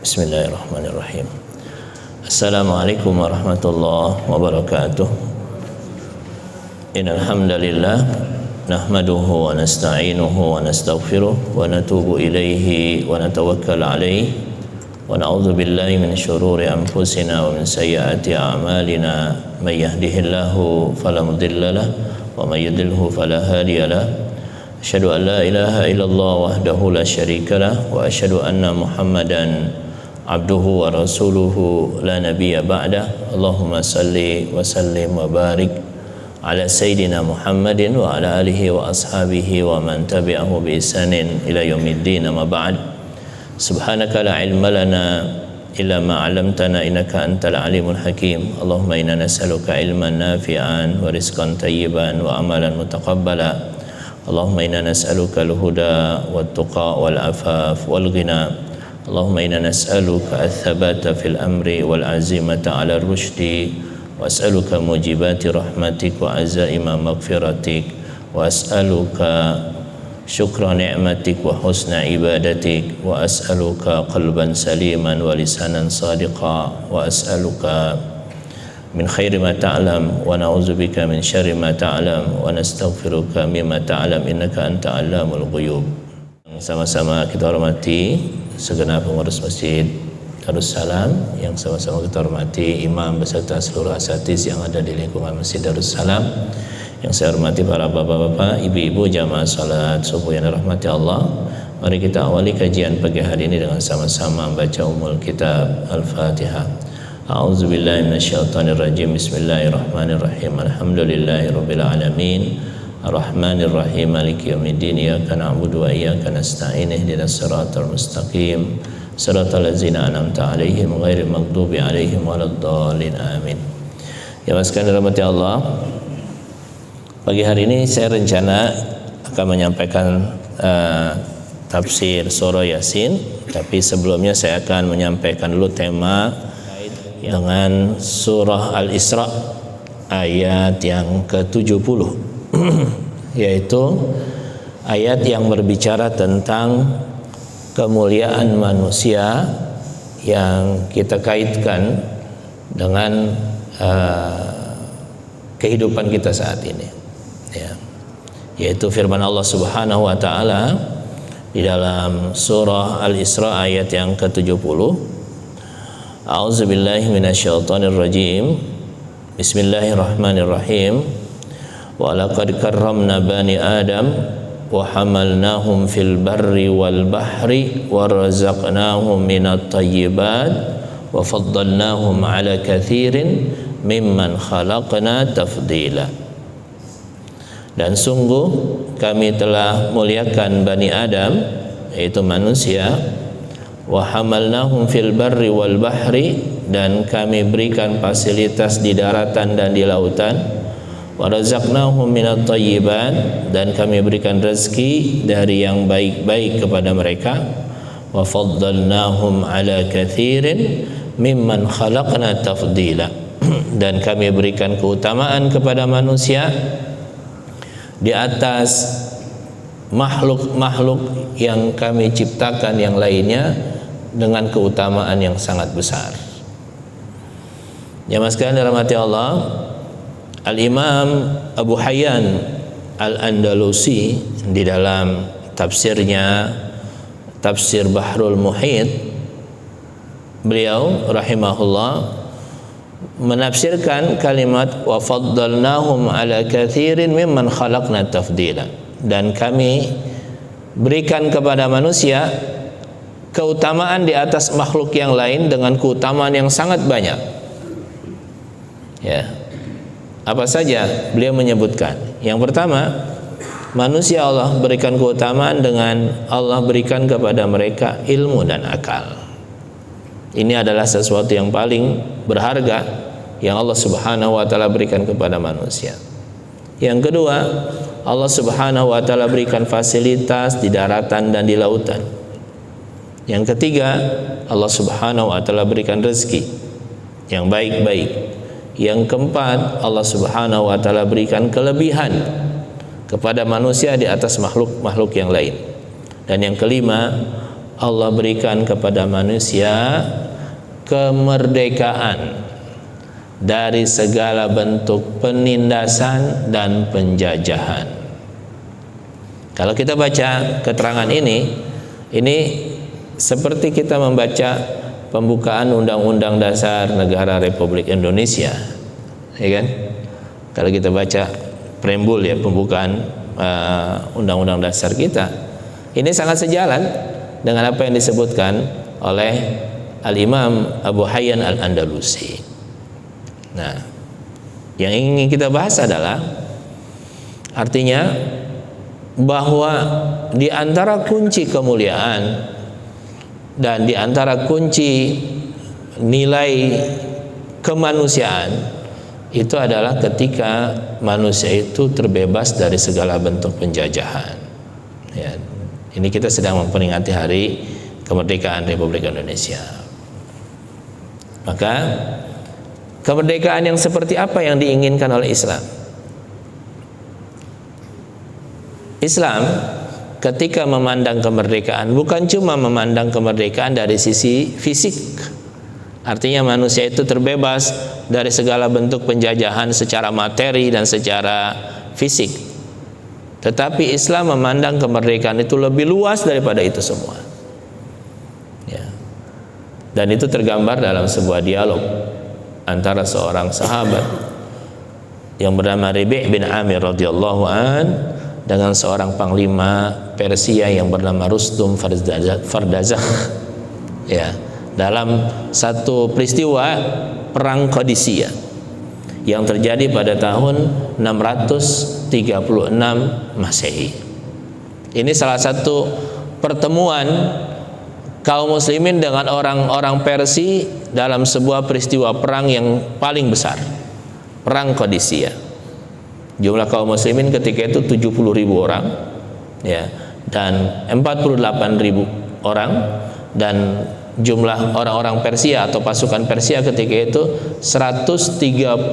Bismillahirrahmanirrahim. Assalamualaikum warahmatullahi wabarakatuh. Innal hamdalillah nahmaduhu wa nasta'inuhu wa nastaghfiruh wa natubu ilaihi wa natawakkal alaihi wa na'udzu billahi min syururi anfusina wa min sayyiati a'malina may yahdihillahu fala mudilla lahu wa may yudlilhu fala hadiya lahu. Asyhadu an la ilaha illallah wahdahu la syarika lah wa asyhadu anna Muhammadan abduhu wa rasuluhu la nabiyya ba'dah. Allahumma salli wa sallim wa barik ala sayyidina Muhammadin wa ala alihi wa ashabihi wa man tabi'ahu bi ihsanin ila yaumiddin. Amma ba'd. Subhanaka la ilma lana illa ma 'allamtana innaka antal alimul hakim. Allahumma inna nas'aluka ilman nafi'an wa rizqan tayyiban wa amalan mutaqabbala. Allahumma inna nas'aluka al-huda wat-tuqa wal-afaf wal-ghina. Allahumma inna nas'aluka ats-tsabata fil amri wal-'azimata 'ala ar-rusydi wa as'aluka mujibati rahmatik wa azaima maghfiratik wa as'aluka syukra ni'matik wa husna ibadatik wa as'aluka qalban saliman wa lisanan sadiqa wa as'aluka min khairi ma ta'lam wa na'udzubika min syarri ma ta'lam wa nastaghfiruka mimma ta'lam innaka anta 'allamul ghuyub. Sama-sama kita hormati segenap pengurus Masjid Darussalam, yang sama-sama kita hormati imam beserta seluruh asatiz yang ada di lingkungan Masjid Darussalam, yang saya hormati para bapak-bapak, ibu-ibu jamaah salat subuh yang dirahmati Allah. Mari kita awali kajian pagi hari ini dengan sama-sama membaca Ummul Kitab Al-Fatihah. A'udzu billahi minasyaitonir rajim. Bismillahirrahmanirrahim. Alhamdulillahirabbil alamin. Arrahmanir rahim. Maliki yaumiddin. Iyyaka na'budu wa iyyaka nasta'in. Ihdinas siratal mustaqim. Siratal ladzina an'amta 'alaihim ghairil maghdubi 'alaihim waladdallin. Amin. Ya sekalian dirahmati Allah. Pagi hari ini saya rencana akan menyampaikan tafsir surah Yasin, tapi sebelumnya saya akan menyampaikan dulu tema dengan surah Al-Isra ayat yang ke-70 yaitu ayat yang berbicara tentang kemuliaan manusia yang kita kaitkan dengan kehidupan kita saat ini, ya. Yaitu firman Allah Subhanahu wa taala di dalam surah Al-Isra ayat yang ke-70. A'udzubillahi minasyaitonir rajim. Bismillahirrahmanirrahim. Wa laqad karramna bani Adam wa hamalnahum fil barri wal bahri wa razaqnahum minat thayyibat wa faddalnahum ala katsirin mimman khalaqna tafdila. Dan sungguh kami telah muliakan Bani Adam, yaitu manusia, wa hamalnahum fil barri wal bahri, dan kami berikan fasilitas di daratan dan di lautan, wa razaqnahum minat thayyibat, dan kami berikan rezeki dari yang baik-baik kepada mereka, wa faddalnahum ala katsirin mimman khalaqna tafdila, dan kami berikan keutamaan kepada manusia di atas makhluk-makhluk yang kami ciptakan yang lainnya dengan keutamaan yang sangat besar. Jamaah sekalian dirahmati Allah, Al-Imam Abu Hayyan Al-Andalusi di dalam tafsirnya Tafsir Bahrul Muhit, beliau rahimahullah menafsirkan kalimat wa faddalnahum ala katsirin mimman khalaqna tafdila, dan kami berikan kepada manusia keutamaan di atas makhluk yang lain dengan keutamaan yang sangat banyak. Ya. Apa saja beliau menyebutkan? Yang pertama, manusia Allah berikan keutamaan dengan Allah berikan kepada mereka ilmu dan akal. Ini adalah sesuatu yang paling berharga yang Allah Subhanahu wa taala berikan kepada manusia. Yang kedua, Allah Subhanahu wa taala berikan fasilitas di daratan dan di lautan. Yang ketiga, Allah Subhanahu wa taala berikan rezeki yang baik-baik. Yang keempat, Allah Subhanahu wa taala berikan kelebihan kepada manusia di atas makhluk-makhluk yang lain. Dan yang kelima, Allah berikan kepada manusia kemerdekaan dari segala bentuk penindasan dan penjajahan. Kalau kita baca keterangan ini seperti kita membaca pembukaan Undang-Undang Dasar Negara Republik Indonesia, ya kan? Kalau kita baca preambul ya, pembukaan Undang-Undang Dasar kita, ini sangat sejalan dengan apa yang disebutkan oleh Al-Imam Abu Hayyan Al-Andalusi. Nah, yang ingin kita bahas adalah artinya bahwa di antara kunci kemuliaan dan di antara kunci nilai kemanusiaan itu adalah ketika manusia itu terbebas dari segala bentuk penjajahan. Ya, ini kita sedang memperingati hari kemerdekaan Republik Indonesia. Maka kemerdekaan yang seperti apa yang diinginkan oleh Islam? Islam ketika memandang kemerdekaan bukan cuma memandang kemerdekaan dari sisi fisik, artinya manusia itu terbebas dari segala bentuk penjajahan secara materi dan secara fisik, tetapi Islam memandang kemerdekaan itu lebih luas daripada itu semua ya. Dan itu tergambar dalam sebuah dialog antara seorang sahabat yang bernama Rabi' bin Amir radhiyallahu an dengan seorang panglima Persia yang bernama Rustum Fardazakh ya, dalam satu peristiwa perang Qadisiyah yang terjadi pada tahun 636 Masehi. Ini salah satu pertemuan kaum muslimin dengan orang-orang Persia dalam sebuah peristiwa perang yang paling besar, perang Qadisiyah. Jumlah kaum muslimin ketika itu 70.000 orang ya, dan 48.000 orang, dan jumlah orang-orang Persia atau pasukan Persia ketika itu 130.000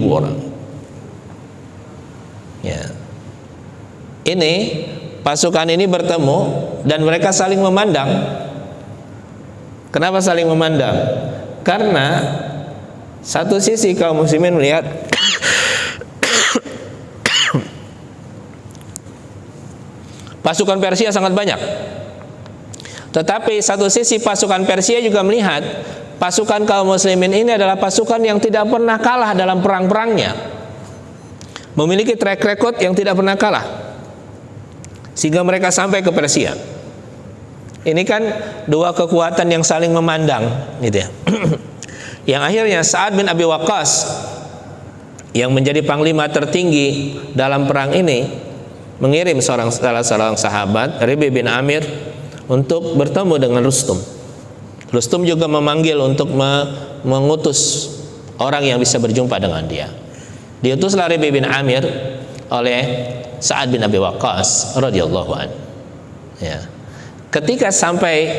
orang ya. Ini pasukan ini bertemu dan mereka saling memandang. Kenapa saling memandang? Karena satu sisi kaum muslimin melihat pasukan Persia sangat banyak, tetapi satu sisi pasukan Persia juga melihat pasukan kaum muslimin ini adalah pasukan yang tidak pernah kalah dalam perang-perangnya, memiliki track record yang tidak pernah kalah, sehingga mereka sampai ke Persia. Ini kan dua kekuatan yang saling memandang gitu ya. Yang akhirnya Sa'ad bin Abi Waqqas yang menjadi panglima tertinggi dalam perang ini mengirim salah seorang sahabat, Rabi' bin Amir, untuk bertemu dengan Rustum. Rustum juga memanggil untuk mengutus orang yang bisa berjumpa dengan dia. Diutuslah Rabi' bin Amir oleh Sa'ad bin Abi Waqqas radhiyallahu anhu. Ya. Ketika sampai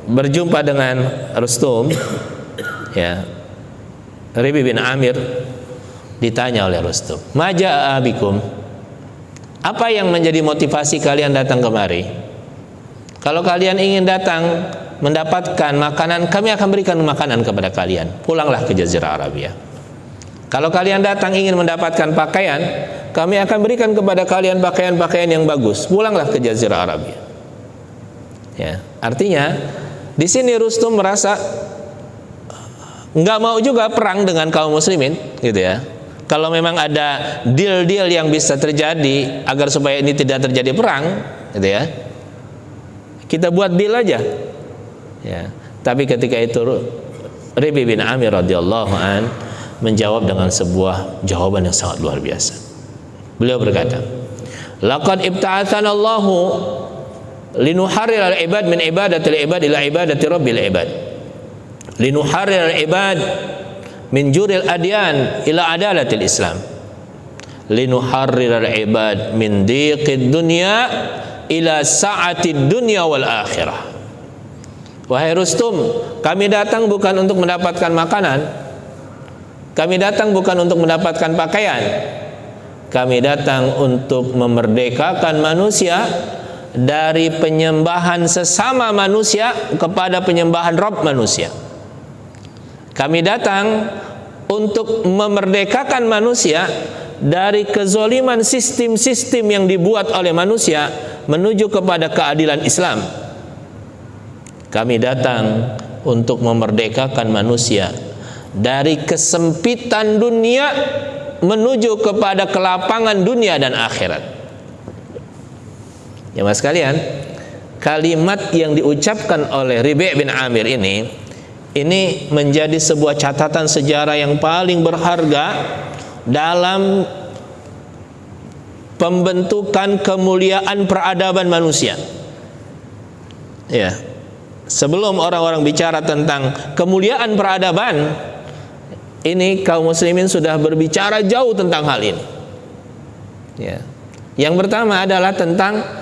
berjumpa dengan Rustum, ya, Rabi' bin Amir ditanya oleh Rustum, "Maja abikum?" Apa yang menjadi motivasi kalian datang kemari? Kalau kalian ingin datang mendapatkan makanan, kami akan berikan makanan kepada kalian. Pulanglah ke Jazirah Arabia. Kalau kalian datang ingin mendapatkan pakaian, kami akan berikan kepada kalian pakaian-pakaian yang bagus. Pulanglah ke Jazirah Arabia. Ya, artinya di sini Rustum merasa nggak mau juga perang dengan kaum muslimin, gitu ya. Kalau memang ada deal-deal yang bisa terjadi agar supaya ini tidak terjadi perang, gitu ya, kita buat deal aja. Ya. Tapi ketika itu Rabi' bin Amir radhiyallahu an menjawab dengan sebuah jawaban yang sangat luar biasa. Beliau berkata, "Laqad ibta'atsana Allahu linuharrir al-ibad min ibadatil ibad ila ibadati rabbil ibad. Linuharrir al-ibad min juril adyan ila adalatil Islam. Linuharrir al-ibad min diqid dunya ila sa'atid dunya wal akhirah." Wahai Rustum, kami datang bukan untuk mendapatkan makanan, kami datang bukan untuk mendapatkan pakaian, kami datang untuk memerdekakan manusia dari penyembahan sesama manusia kepada penyembahan Rabb manusia. Kami datang untuk memerdekakan manusia dari kezaliman sistem-sistem yang dibuat oleh manusia menuju kepada keadilan Islam. Kami datang untuk memerdekakan manusia dari kesempitan dunia menuju kepada kelapangan dunia dan akhirat. Ya mas sekalian, kalimat yang diucapkan oleh Rabi' bin Amir ini menjadi sebuah catatan sejarah yang paling berharga dalam pembentukan kemuliaan peradaban manusia. Ya, sebelum orang-orang bicara tentang kemuliaan peradaban, ini kaum muslimin sudah berbicara jauh tentang hal ini. Ya. Yang pertama adalah tentang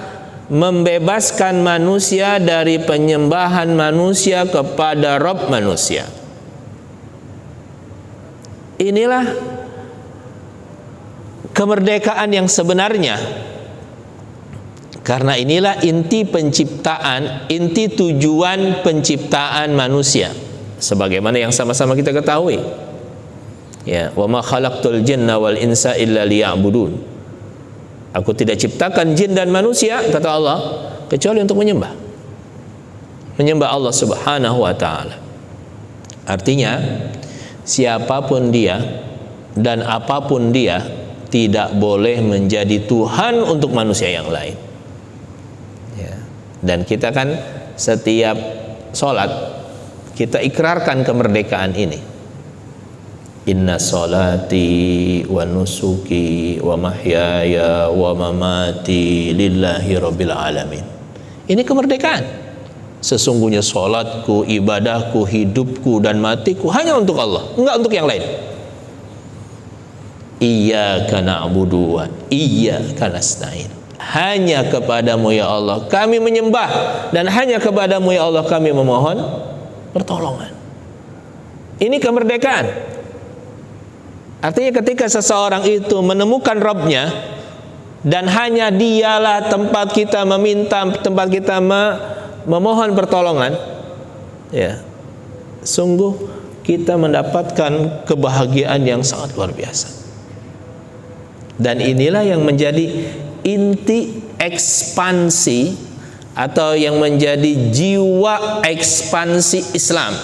membebaskan manusia dari penyembahan manusia kepada Rabb manusia. Inilah kemerdekaan yang sebenarnya, karena inilah inti penciptaan, inti tujuan penciptaan manusia, sebagaimana yang sama-sama kita ketahui. Ya, wa ma khalaqtul jinna wal insa illa liya'budun. Aku tidak ciptakan jin dan manusia, kata Allah, kecuali untuk menyembah Allah Subhanahu wa ta'ala. Artinya siapapun dia dan apapun dia tidak boleh menjadi Tuhan untuk manusia yang lain. Ya. Dan kita kan setiap sholat kita ikrarkan kemerdekaan ini. Inna salati wa nusuki wa mahyaya wa mamati lillahi rabbil alamin. Ini kemerdekaan. Sesungguhnya salatku, ibadahku, hidupku dan matiku hanya untuk Allah, enggak untuk yang lain. Iyyaka na'budu wa iyyaka nasta'in. Hanya kepadamu ya Allah kami menyembah, dan hanya kepadamu ya Allah kami memohon pertolongan. Ini kemerdekaan. Artinya ketika seseorang itu menemukan Rabbnya dan hanya dialah tempat kita meminta, tempat kita memohon pertolongan, ya, sungguh kita mendapatkan kebahagiaan yang sangat luar biasa. Dan inilah yang menjadi inti ekspansi atau yang menjadi jiwa ekspansi Islam.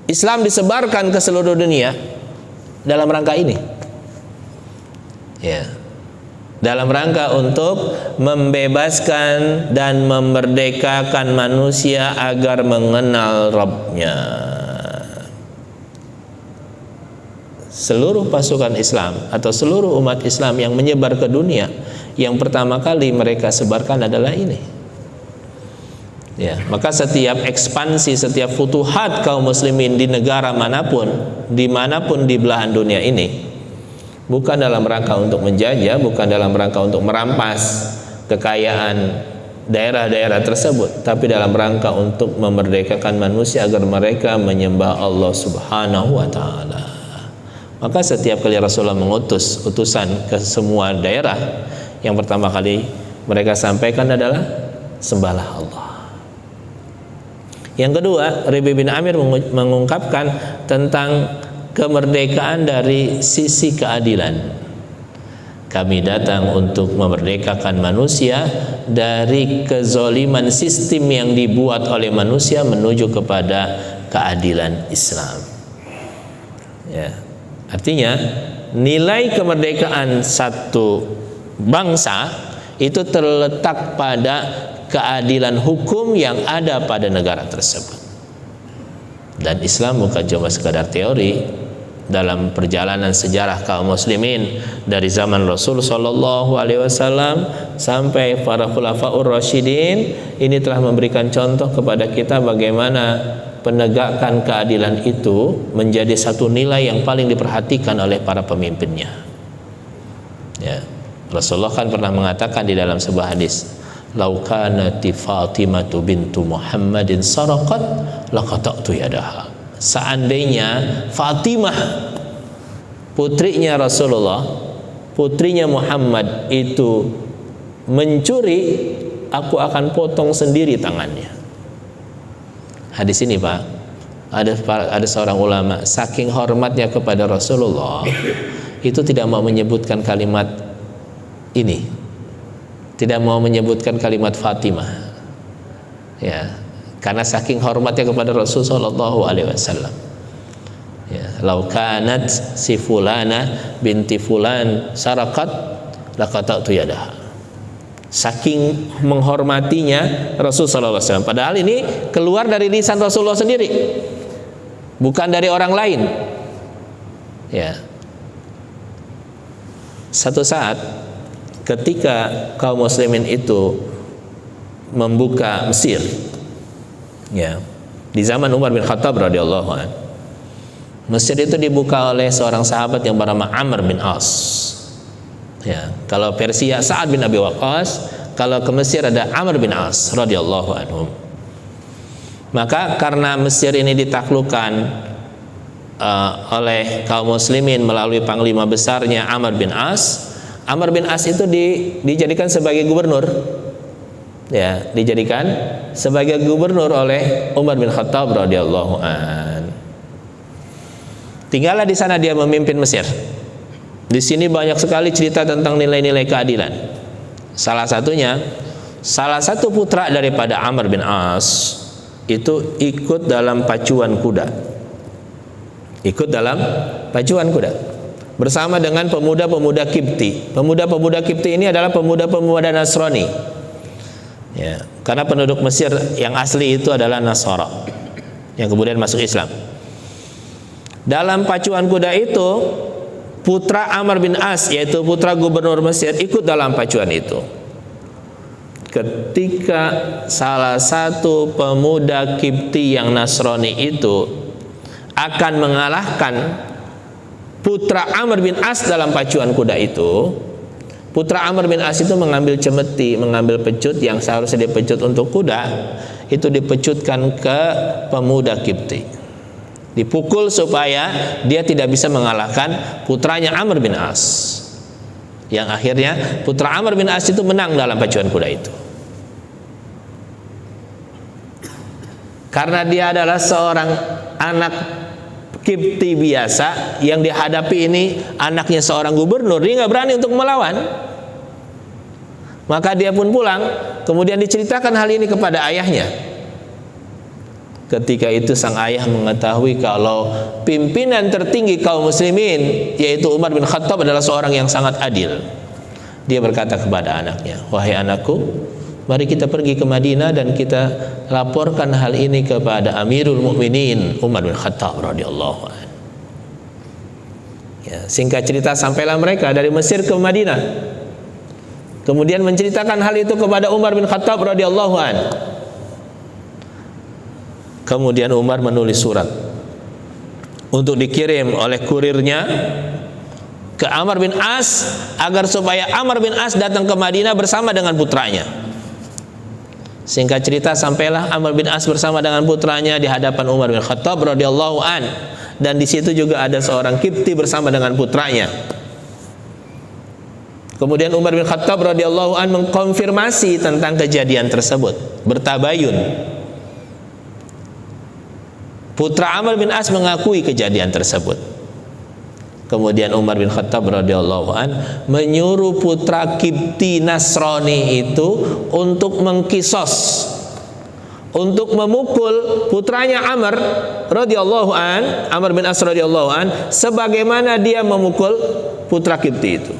Islam disebarkan ke seluruh dunia dalam rangka ini, ya, dalam rangka untuk membebaskan dan memerdekakan manusia agar mengenal Rabbnya. Seluruh pasukan Islam atau seluruh umat Islam yang menyebar ke dunia, yang pertama kali mereka sebarkan adalah ini. Ya, maka setiap ekspansi, setiap futuhat kaum muslimin di negara manapun, dimanapun di belahan dunia ini, bukan dalam rangka untuk menjajah, bukan dalam rangka untuk merampas kekayaan daerah-daerah tersebut, tapi dalam rangka untuk memerdekakan manusia agar mereka menyembah Allah Subhanahu wa ta'ala. Maka setiap kali Rasulullah mengutus utusan ke semua daerah, yang pertama kali mereka sampaikan adalah sembahlah Allah. Yang kedua, Rabi' bin Amir mengungkapkan tentang kemerdekaan dari sisi keadilan. Kami datang untuk memerdekakan manusia dari kezaliman sistem yang dibuat oleh manusia menuju kepada keadilan Islam. Ya, artinya nilai kemerdekaan satu bangsa itu terletak pada keadilan hukum yang ada pada negara tersebut. Dan Islam bukan cuma sekadar teori. Dalam perjalanan sejarah kaum muslimin dari zaman Rasul sallallahu alaihi wasallam sampai para khulafaur rasyidin, ini telah memberikan contoh kepada kita bagaimana penegakan keadilan itu menjadi satu nilai yang paling diperhatikan oleh para pemimpinnya. Ya, Rasulullah kan pernah mengatakan di dalam sebuah hadis, "Lau kanati Fatimatu bintu Muhammadin saraqat laqata'tu yadaha." Seandainya Fatimah putrinya Rasulullah, putrinya Muhammad itu mencuri, aku akan potong sendiri tangannya. Hadis ini Pak, ada seorang ulama saking hormatnya kepada Rasulullah itu tidak mau menyebutkan kalimat ini, tidak mau menyebutkan kalimat Fatimah, ya, karena saking hormatnya kepada Rasulullah SAW. Ya, lau kanat si fulana binti fulan sarakat laqata'tu yadaha. Saking menghormatinya Rasulullah SAW. Padahal ini keluar dari lisan Rasulullah sendiri, bukan dari orang lain. Ya. Satu saat ketika kaum muslimin itu membuka Mesir, ya, di zaman Umar bin Khattab radhiyallahu anhu, Mesir itu dibuka oleh seorang sahabat yang bernama Amr bin As. Ya, kalau Persia Sa'ad bin Abi Waqqas, kalau ke Mesir ada Amr bin As radhiyallahu anhu. Maka karena Mesir ini ditaklukkan oleh kaum muslimin melalui panglima besarnya Amr bin As, Amr bin As itu dijadikan sebagai gubernur. Ya, dijadikan sebagai gubernur oleh Umar bin Khattab radhiyallahu an. Tinggallah di sana dia memimpin Mesir. Di sini banyak sekali cerita tentang nilai-nilai keadilan. Salah satunya, salah satu putra daripada Amr bin As itu ikut dalam pacuan kuda. Ikut dalam pacuan kuda bersama dengan pemuda-pemuda Kipti. Pemuda-pemuda Kipti ini adalah pemuda-pemuda Nasrani. Ya, karena penduduk Mesir yang asli itu adalah Nasara yang kemudian masuk Islam. Dalam pacuan kuda itu, putra Amr bin As, yaitu putra gubernur Mesir, ikut dalam pacuan itu. Ketika salah satu pemuda Kipti yang Nasrani itu akan mengalahkan putra Amr bin As dalam pacuan kuda itu, putra Amr bin As itu mengambil cemeti, mengambil pecut yang seharusnya dipecut untuk kuda, itu dipecutkan ke pemuda Kipti. Dipukul supaya dia tidak bisa mengalahkan putranya Amr bin As. Yang akhirnya putra Amr bin As itu menang dalam pacuan kuda itu. Karena dia adalah seorang anak Kipti biasa yang dihadapi ini anaknya seorang gubernur, dia nggak berani untuk melawan. Maka dia pun pulang, kemudian diceritakan hal ini kepada ayahnya. Ketika itu sang ayah mengetahui kalau pimpinan tertinggi kaum muslimin yaitu Umar bin Khattab adalah seorang yang sangat adil. Dia berkata kepada anaknya, "Wahai anakku, mari kita pergi ke Madinah dan kita laporkan hal ini kepada Amirul Mukminin Umar bin Khattab radhiyallahu anhu." Ya, singkat cerita sampailah mereka dari Mesir ke Madinah. Kemudian menceritakan hal itu kepada Umar bin Khattab radhiyallahu anhu. Kemudian Umar menulis surat untuk dikirim oleh kurirnya ke Amr bin As agar supaya Amr bin As datang ke Madinah bersama dengan putranya. Singkat cerita sampailah Amr bin As bersama dengan putranya di hadapan Umar bin Khattab radhiyallahu an, dan di situ juga ada seorang Kipti bersama dengan putranya. Kemudian Umar bin Khattab radhiyallahu an mengkonfirmasi tentang kejadian tersebut, bertabayun. Putra Amr bin As mengakui kejadian tersebut. Kemudian Umar bin Khattab radhiyallahu an menyuruh putra Kipti Nasrani itu untuk mengkisos, untuk memukul putranya Amr radhiyallahu an, Amr bin As radhiyallahu an, sebagaimana dia memukul putra Kipti itu.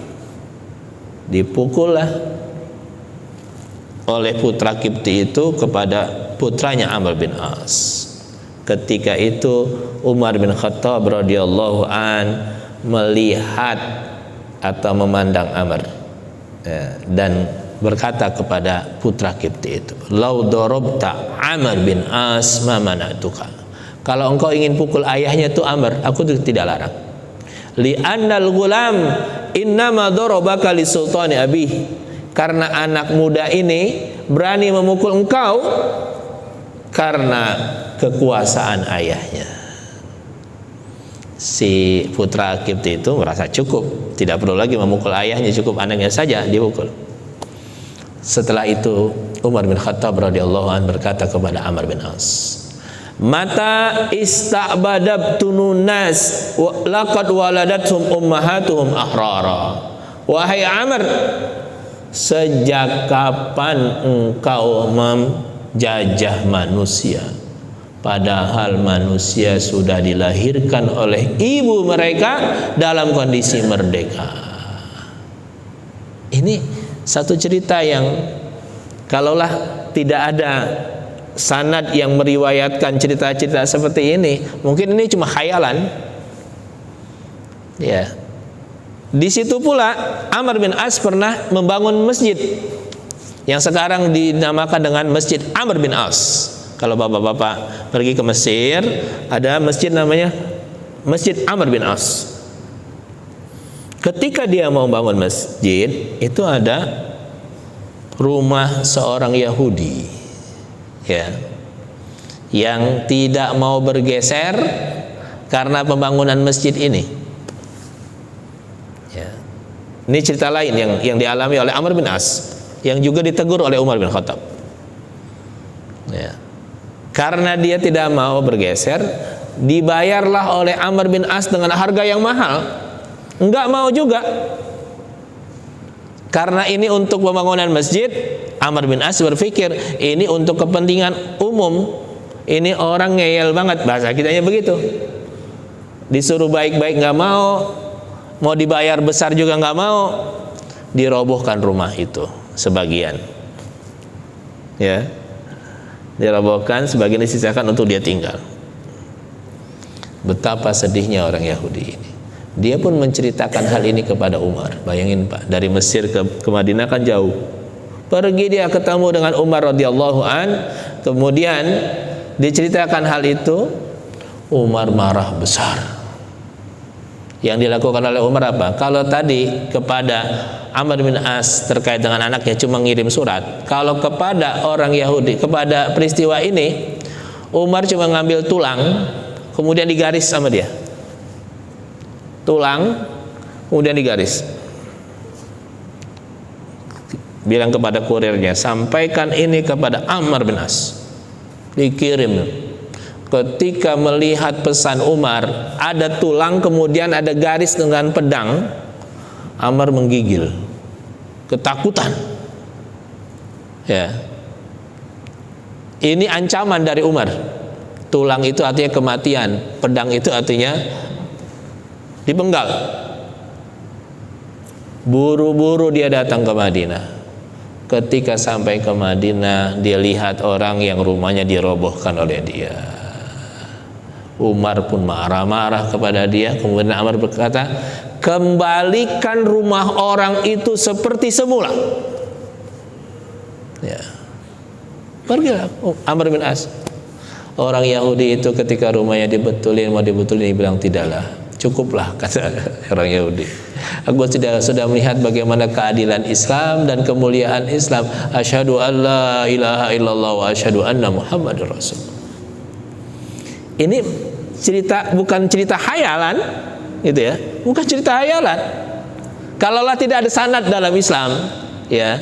Dipukullah oleh putra Kipti itu kepada putranya Amr bin As. Ketika itu Umar bin Khattab radhiyallahu an melihat atau memandang Amr, dan berkata kepada putra Kipti itu, "Lau darabta Amr bin As ma mana'tuka." Kalau engkau ingin pukul ayahnya itu Amr, aku tidak larang. Li annal ghulam innama darabaka li sultani abih. Karena anak muda ini berani memukul engkau karena kekuasaan ayahnya. Si putra Kipti itu merasa cukup, tidak perlu lagi memukul ayahnya, cukup anaknya saja dipukul. Setelah itu Umar bin Khattab radhiyallahu anhu berkata kepada Amr bin As, "Mata ista'badabtunun nas laqad waladathum ummahatuhum ahrara." Wahai Amr, sejak kapan engkau menjajah manusia, padahal manusia sudah dilahirkan oleh ibu mereka dalam kondisi merdeka. Ini satu cerita yang kalaulah tidak ada sanad yang meriwayatkan cerita-cerita seperti ini, mungkin ini cuma khayalan. Ya. Di situ pula Amr bin As pernah membangun masjid yang sekarang dinamakan dengan Masjid Amr bin As. Kalau bapak-bapak pergi ke Mesir, ada masjid namanya Masjid Amr bin As. Ketika dia mau bangun masjid, itu ada rumah seorang Yahudi, ya, yang tidak mau bergeser karena pembangunan masjid ini. Ya. Ini cerita lain yang dialami oleh Amr bin As, yang juga ditegur oleh Umar bin Khattab. Ya. Karena dia tidak mau bergeser, dibayarlah oleh Amr bin As dengan harga yang mahal. Enggak mau juga. Karena ini untuk pembangunan masjid, Amr bin As berpikir ini untuk kepentingan umum. Ini orang ngeyel banget, bahasa kitanya begitu. Disuruh baik-baik nggak mau dibayar besar juga nggak mau. Dirobohkan rumah itu sebagian, ya, dirobohkan, sebagian disisakan untuk dia tinggal. Betapa sedihnya orang Yahudi ini. Dia pun menceritakan hal ini kepada Umar. Bayangin Pak, dari Mesir ke Madinah kan jauh. Pergi dia ketemu dengan Umar radhiyallahu an, kemudian diceritakan hal itu, Umar marah besar. Yang dilakukan oleh Umar apa? Kalau tadi kepada Amr bin As terkait dengan anaknya cuma ngirim surat, kalau kepada orang Yahudi, kepada peristiwa ini, Umar cuma ngambil tulang, kemudian digaris sama dia. Tulang, kemudian digaris. Bilang kepada kurirnya, sampaikan ini kepada Amr bin As. Dikirim. Ketika melihat pesan Umar, ada tulang kemudian ada garis dengan pedang, Amr menggigil, ketakutan. Ya. Ini ancaman dari Umar. Tulang itu artinya kematian, pedang itu artinya dipenggal. Buru-buru dia datang ke Madinah. Ketika sampai ke Madinah, dia lihat orang yang rumahnya dirobohkan oleh dia. Umar pun marah-marah kepada dia. Kemudian Amr berkata, kembalikan rumah orang itu seperti semula. Ya. Pergilah Amr bin As. Orang Yahudi itu ketika rumahnya dibetulin, mau dibetulin, dia bilang tidaklah, cukuplah, kata orang Yahudi. Aku sudah melihat bagaimana keadilan Islam dan kemuliaan Islam. Asyhadu an la ilaha illallah wa asyhadu anna Muhammadar Rasulullah. Ini cerita, bukan cerita khayalan, gitu ya, bukan cerita khayalan. Kalaulah tidak ada sanad dalam Islam, ya,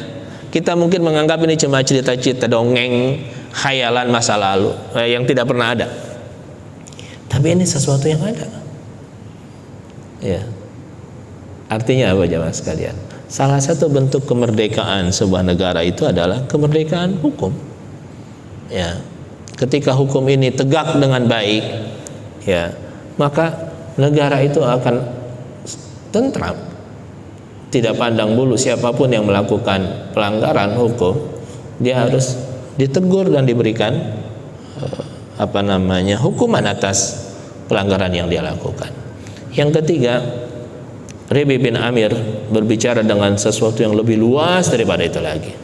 kita mungkin menganggap ini cuma cerita-cerita dongeng, khayalan masa lalu yang tidak pernah ada. Tapi ini sesuatu yang ada. Ya. Artinya apa jemaah sekalian? Salah satu bentuk kemerdekaan sebuah negara itu adalah kemerdekaan hukum. Ya. Ketika hukum ini tegak dengan baik, ya, maka negara itu akan tentram. Tidak pandang bulu siapapun yang melakukan pelanggaran hukum, dia harus ditegur dan diberikan hukuman atas pelanggaran yang dia lakukan. Yang ketiga, Rabi bin Amir berbicara dengan sesuatu yang lebih luas daripada itu lagi.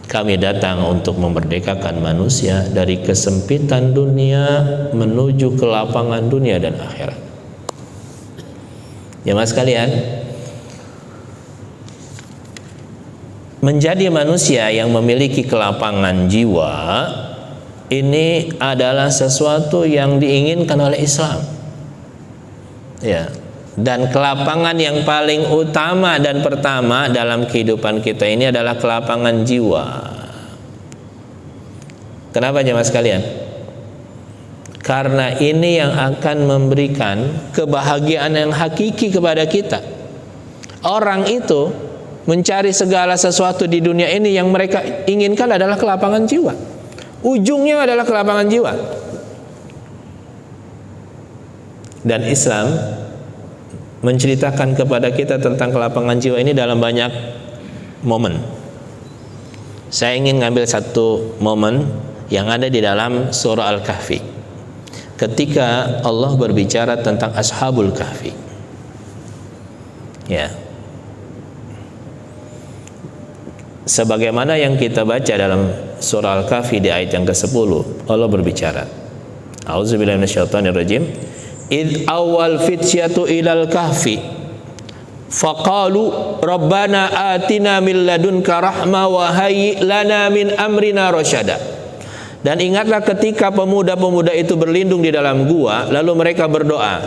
Kami datang untuk memerdekakan manusia dari kesempitan dunia menuju ke lapangan dunia dan akhirat. Jemaah sekalian, menjadi manusia yang memiliki kelapangan jiwa ini adalah sesuatu yang diinginkan oleh Islam. Ya, Dan kelapangan yang paling utama dan pertama dalam kehidupan kita ini adalah kelapangan jiwa. Kenapa jemaah sekalian? Karena ini yang akan memberikan kebahagiaan yang hakiki kepada kita. Orang itu mencari segala sesuatu di dunia ini, yang mereka inginkan adalah kelapangan jiwa. Ujungnya adalah kelapangan jiwa. Dan Islam menceritakan kepada kita tentang kelapangan jiwa ini dalam banyak momen. Saya ingin ngambil satu momen yang ada di dalam surah Al-Kahfi, ketika Allah berbicara tentang Ashabul Kahfi. Ya, sebagaimana yang kita baca dalam surah Al-Kahfi di ayat yang ke-10, Allah berbicara, A'udzubillahi minasyaitonirrajim. Id awal fityatu ilal kahfi faqalu rabbana atina min ladunka rahmah wa hayyi lana min amrina rasyada. Dan ingatlah ketika pemuda-pemuda itu berlindung di dalam gua, lalu mereka berdoa,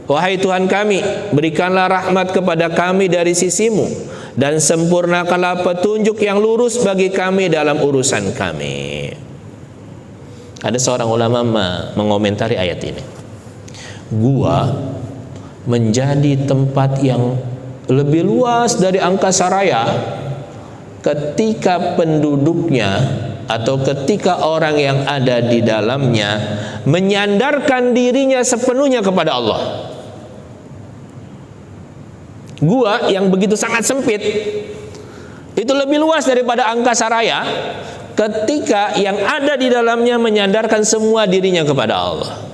wahai Tuhan kami, berikanlah rahmat kepada kami dari sisimu, dan sempurnakanlah petunjuk yang lurus bagi kami dalam urusan kami. Ada seorang ulama mengomentari ayat ini. Gua menjadi tempat yang lebih luas dari angkasa raya ketika penduduknya atau ketika orang yang ada di dalamnya menyandarkan dirinya sepenuhnya kepada Allah. Gua yang begitu sangat sempit itu lebih luas daripada angkasa raya ketika yang ada di dalamnya menyandarkan semua dirinya kepada Allah.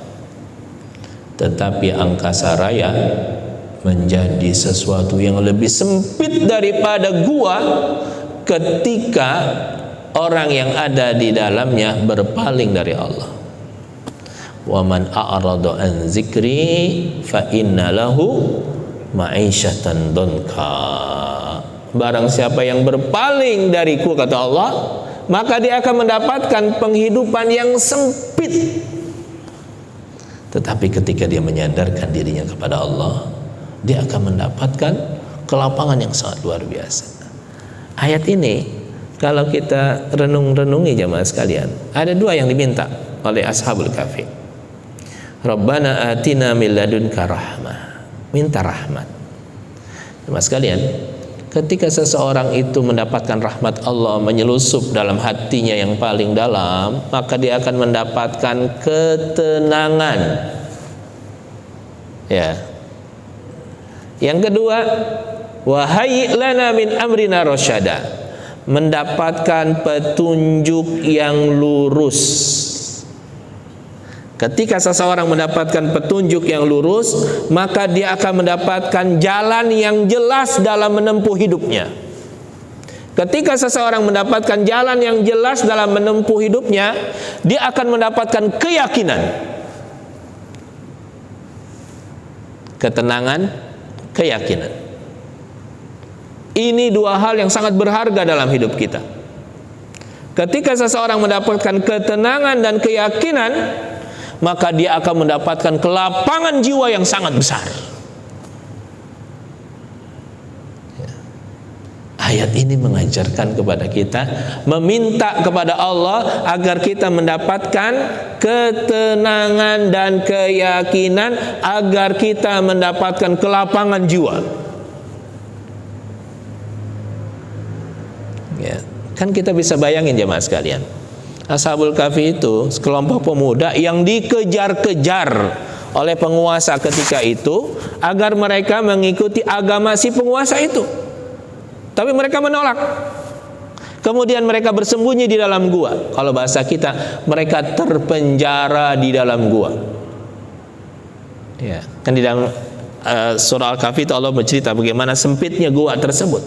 Tetapi angkasa raya menjadi sesuatu yang lebih sempit daripada gua ketika orang yang ada di dalamnya berpaling dari Allah. Wa man a'rada an zikri fa inna lahu ma'isyatan donka. Barang siapa yang berpaling dariku, kata Allah, maka dia akan mendapatkan penghidupan yang sempit. Tetapi ketika dia menyandarkan dirinya kepada Allah, dia akan mendapatkan kelapangan yang sangat luar biasa. Ayat ini kalau kita renung-renungi jemaah sekalian, ada dua yang diminta oleh Ashabul Kahfi. Rabbana atina min ladunka rahmah. Minta rahmat. Jemaah sekalian, ketika seseorang itu mendapatkan rahmat Allah menyelusup dalam hatinya yang paling dalam, maka dia akan mendapatkan ketenangan. Ya. Yang kedua, wa hayyi lana min amrina rasyada. Mendapatkan petunjuk yang lurus. Ketika seseorang mendapatkan petunjuk yang lurus, maka dia akan mendapatkan jalan yang jelas dalam menempuh hidupnya. Ketika seseorang mendapatkan jalan yang jelas dalam menempuh hidupnya, dia akan mendapatkan keyakinan, ketenangan, keyakinan. Ini dua hal yang sangat berharga dalam hidup kita. Ketika seseorang mendapatkan ketenangan dan keyakinan, maka dia akan mendapatkan kelapangan jiwa yang sangat besar. Ayat ini mengajarkan kepada kita meminta kepada Allah agar kita mendapatkan ketenangan dan keyakinan, agar kita mendapatkan kelapangan jiwa. Ya, kan kita bisa bayangin jemaah sekalian, Ashabul Kahfi itu sekelompok pemuda yang dikejar-kejar oleh penguasa ketika itu agar mereka mengikuti agama si penguasa itu. Tapi mereka menolak. Kemudian mereka bersembunyi di dalam gua. Kalau bahasa kita, mereka terpenjara di dalam gua. Ya, kan di dalam surah Al-Kahfi itu Allah bercerita bagaimana sempitnya gua tersebut.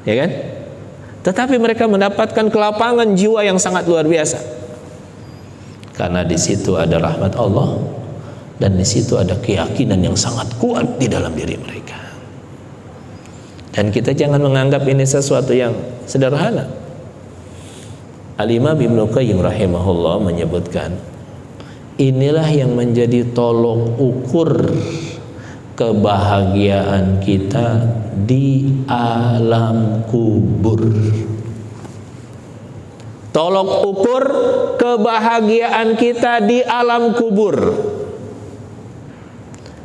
Ya kan? Tetapi mereka mendapatkan kelapangan jiwa yang sangat luar biasa. Karena di situ ada rahmat Allah dan di situ ada keyakinan yang sangat kuat di dalam diri mereka. Dan kita jangan menganggap ini sesuatu yang sederhana. Al-Imam Ibnu Qayyim rahimahullah menyebutkan, inilah yang menjadi tolok ukur kebahagiaan kita di alam kubur. Tolok ukur kebahagiaan kita di alam kubur.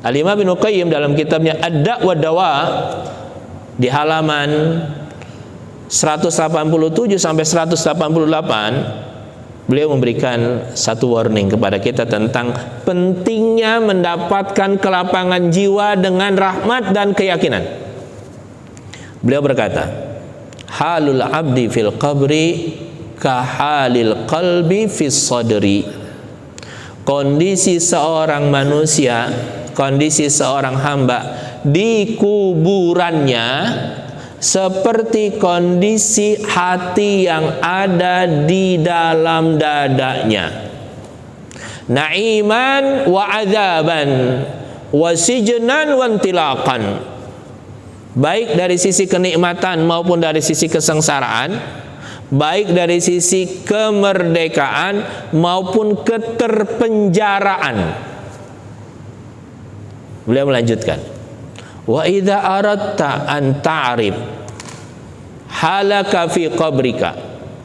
Al-Imam Ibnu Qayyim dalam kitabnya Ad-Da' wa Dawa di halaman 187 sampai 188 beliau memberikan satu warning kepada kita tentang pentingnya mendapatkan kelapangan jiwa dengan rahmat dan keyakinan. Beliau berkata, halul abdi fil qabri kahalil qalbi fis sadri. Kondisi seorang manusia, kondisi seorang hamba di kuburannya seperti kondisi hati yang ada di dalam dadanya. Na'iman wa azaban wa sijnan wa intilaqan. Baik dari sisi kenikmatan maupun dari sisi kesengsaraan, baik dari sisi kemerdekaan maupun keterpenjaraan. Beliau melanjutkan, wa idza aradta an ta'rif halaka fi qabrika.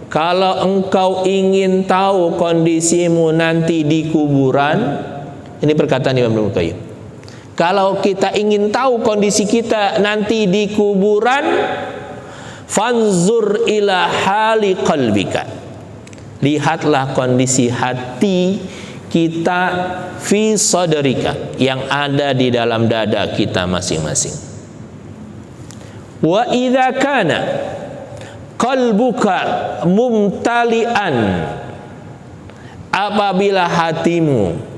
Kalau engkau ingin tahu kondisimu nanti di kuburan, ini perkataan Imam Ibnu Qayyim. Kalau kita ingin tahu kondisi kita nanti di kuburan, fanzur ila hali qalbika. Lihatlah kondisi hati kita fi sadrika, yang ada di dalam dada kita masing-masing. Wa idza kana qalbuka mumtalian, apabila hatimu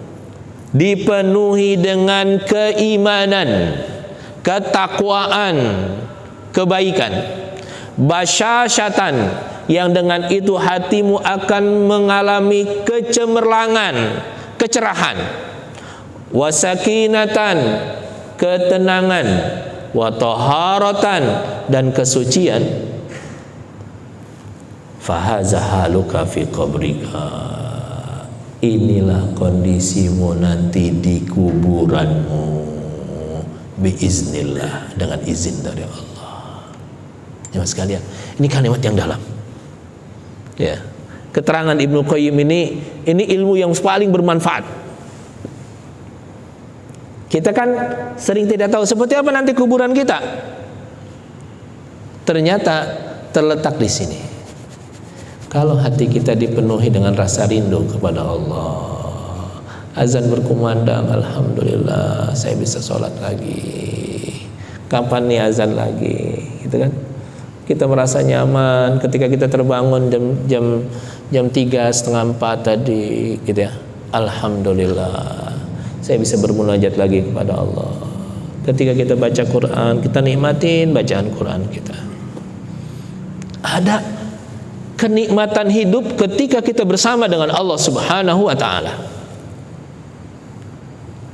dipenuhi dengan keimanan, ketakwaan, kebaikan, basyashatan, yang dengan itu hatimu akan mengalami kecemerlangan, kecerahan, wasakinatan, ketenangan, wataharatan, dan kesucian. Fahaza haluka fi qabrika. Inilah kondisimu nanti di kuburanmu, biiznillah, dengan izin dari Allah. Jemaah sekalian, ini kalimat yang dalam. Ya, keterangan Ibnu Qayyim ini ilmu yang paling bermanfaat. Kita kan sering tidak tahu seperti apa nanti kuburan kita. Ternyata terletak di sini. Kalau hati kita dipenuhi dengan rasa rindu kepada Allah, azan berkumandang, alhamdulillah saya bisa sholat lagi. Kapan nih azan lagi, gitu kan? Kita merasa nyaman ketika kita terbangun jam 3:30, 4 tadi, gitu ya. Alhamdulillah saya bisa bermunajat lagi kepada Allah. Ketika kita baca Quran, kita nikmatin bacaan Quran kita. Ada kenikmatan hidup ketika kita bersama dengan Allah Subhanahu wa ta'ala.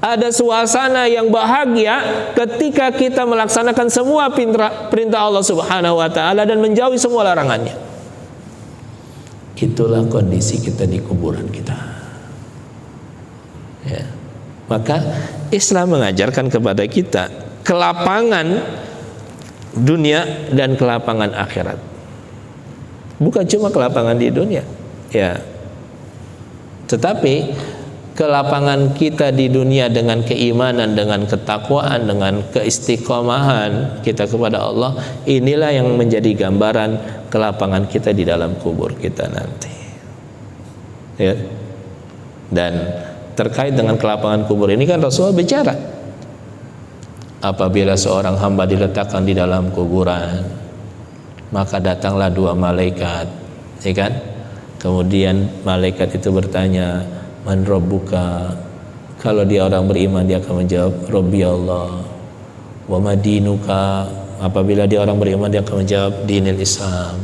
Ada suasana yang bahagia ketika kita melaksanakan semua perintah Allah Subhanahu wa ta'ala dan menjauhi semua larangannya. Itulah kondisi kita di kuburan kita. Ya. Maka Islam mengajarkan kepada kita kelapangan dunia dan kelapangan akhirat. Bukan cuma kelapangan di dunia, ya, tetapi kelapangan kita di dunia dengan keimanan, dengan ketakwaan, dengan keistiqomahan kita kepada Allah. Inilah yang menjadi gambaran kelapangan kita di dalam kubur kita nanti. Ya. Dan terkait dengan kelapangan kubur ini kan Rasulullah bicara, apabila seorang hamba diletakkan di dalam kuburan, maka datanglah 2 malaikat, ya kan? Kemudian malaikat itu bertanya, man rabbuka? Kalau dia orang beriman, dia akan menjawab, Rabbi Allah. Wa madinuka? Apabila dia orang beriman, dia akan menjawab, dinil Islam.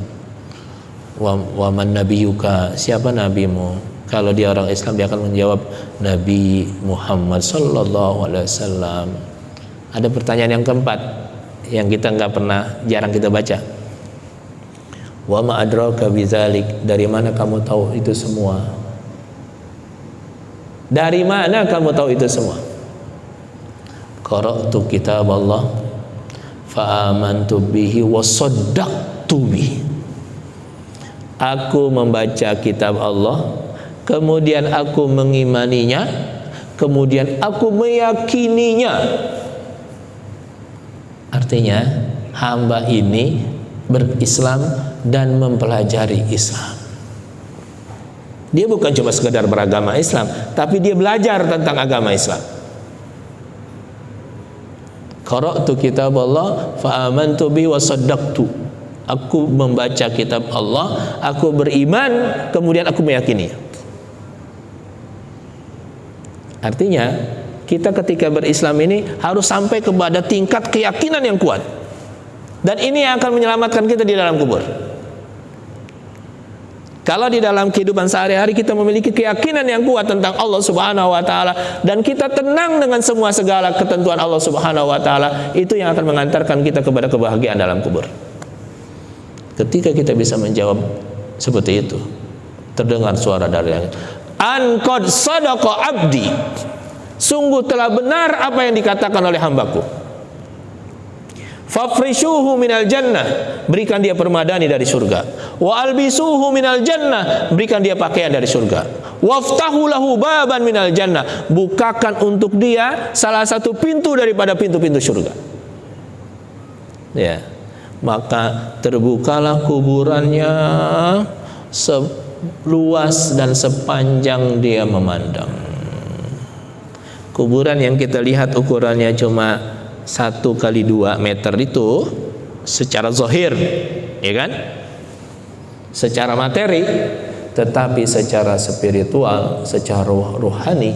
Wa man nabiyuka? Siapa nabimu? Kalau dia orang Islam, dia akan menjawab, Nabi Muhammad sallallahu alaihi wasallam. Ada pertanyaan yang keempat yang kita jarang kita baca. Wa ma adraka bidzalik, dari mana kamu tahu itu semua? Dari mana kamu tahu itu semua? qara'tu kitab Allah fa amantu bihi wa saddaqtu bihi. Aku membaca kitab Allah, kemudian aku mengimaninya, kemudian aku meyakininya. Artinya hamba ini berislam dan mempelajari Islam. Dia bukan cuma sekedar beragama Islam, tapi dia belajar tentang agama Islam. Qara'tu kitab Allah fa amantu bihi wa saddaqtu. Aku membaca kitab Allah, aku beriman, kemudian aku meyakini. Artinya kita ketika berislam ini harus sampai kepada tingkat keyakinan yang kuat. Dan ini yang akan menyelamatkan kita di dalam kubur. Kalau di dalam kehidupan sehari-hari kita memiliki keyakinan yang kuat tentang Allah Subhanahu wa taala dan kita tenang dengan semua segala ketentuan Allah Subhanahu wa taala, itu yang akan mengantarkan kita kepada kebahagiaan dalam kubur. Ketika kita bisa menjawab seperti itu, terdengar suara dari langit, an qad sadaqa abdi, sungguh telah benar apa yang dikatakan oleh hambaku. Fafrishuhu minal jannah, berikan dia permadani dari surga. Wa albisuhu minal jannah, berikan dia pakaian dari surga. Waftahu lahu baban minal jannah, bukakan untuk dia salah satu pintu daripada pintu-pintu surga. Ya, maka terbukalah kuburannya seluas dan sepanjang dia memandang. Kuburan yang kita lihat ukurannya cuma 1x2 meter itu secara zahir, ya kan? Secara materi, tetapi secara spiritual, secara rohani,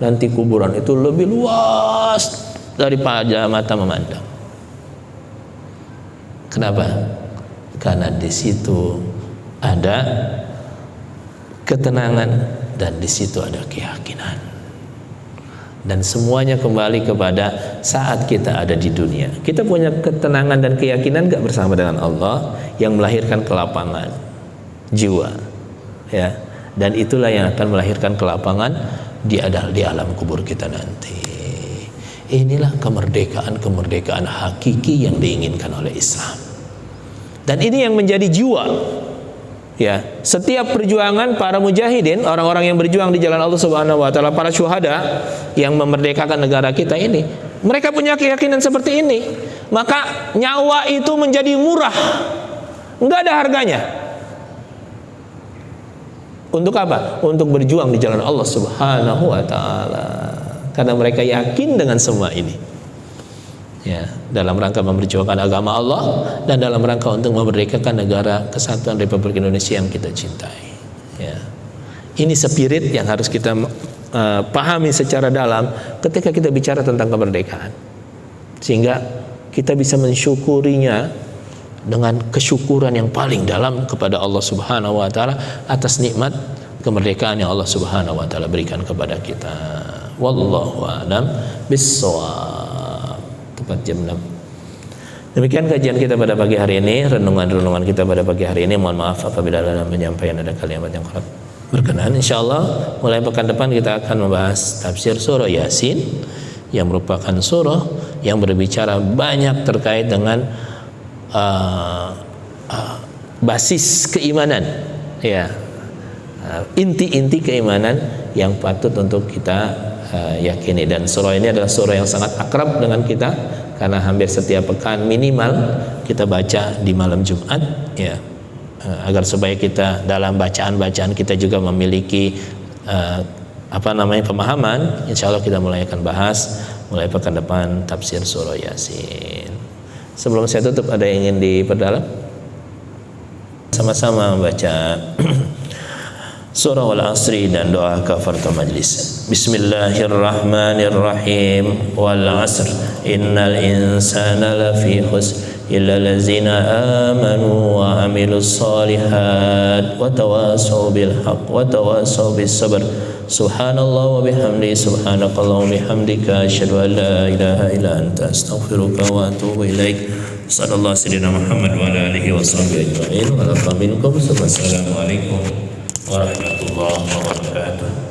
nanti kuburan itu lebih luas daripada mata memandang. Kenapa? Karena di situ ada ketenangan dan di situ ada keyakinan. Dan semuanya kembali kepada saat kita ada di dunia. Kita punya ketenangan dan keyakinan gak bersama dengan Allah yang melahirkan kelapangan jiwa, ya. Dan itulah yang akan melahirkan kelapangan di alam kubur kita nanti. Inilah kemerdekaan hakiki yang diinginkan oleh Islam. Dan ini yang menjadi jiwa. Ya, setiap perjuangan para mujahidin, orang-orang yang berjuang di jalan Allah Subhanahu wa taala, para syuhada yang memerdekakan negara kita ini, mereka punya keyakinan seperti ini. Maka nyawa itu menjadi murah. Enggak ada harganya. Untuk apa? Untuk berjuang di jalan Allah Subhanahu wa taala. Karena mereka yakin dengan semua ini. Ya, dalam rangka memperjuangkan agama Allah dan dalam rangka untuk memerdekakan negara kesatuan Republik Indonesia yang kita cintai. Ya. Ini spirit yang harus kita pahami secara dalam ketika kita bicara tentang kemerdekaan, sehingga kita bisa mensyukurinya dengan kesyukuran yang paling dalam kepada Allah Subhanahu wa taala atas nikmat kemerdekaan yang Allah Subhanahu wa taala berikan kepada kita. Wallahu a'lam bissawab. Tepat jam 6. Demikian kajian kita pada pagi hari ini, renungan-renungan kita pada pagi hari ini. Mohon maaf apabila dalam penyampaian ada kalimat yang kurang berkenan. Insyaallah mulai pekan depan kita akan membahas tafsir surah Yasin, yang merupakan surah yang berbicara banyak terkait dengan basis keimanan, ya, inti-inti keimanan yang patut untuk kita yakini. Dan surah ini adalah surah yang sangat akrab dengan kita karena hampir setiap pekan minimal kita baca di malam Jumat, ya, agar supaya kita dalam bacaan-bacaan kita juga memiliki pemahaman. Insya Allah kita mulai akan bahas mulai pekan depan tafsir surah Yasin. Sebelum saya tutup, ada yang ingin diperdalam? Sama-sama membaca surah Al-Asri dan doa kafaratul majlis. Bismillahirrahmanirrahim. Wal 'asr innal insana lafi khusr illa allazina amanu wa 'amilus shalihat wa tawasaw bil haqq wa tawasaw bis sabr. Subhanallah wa bihamdihi, subhanakallah wa bihamdika, asyhadu an la ilaha illa anta, astaghfiruka wa atubu ilaik. Sallallahu alaihi Muhammad wa ala alihi wa sahbihi ajma'in. Wa lakum minkum. Wassalamualaikum warahmatullahi wabarakatuh.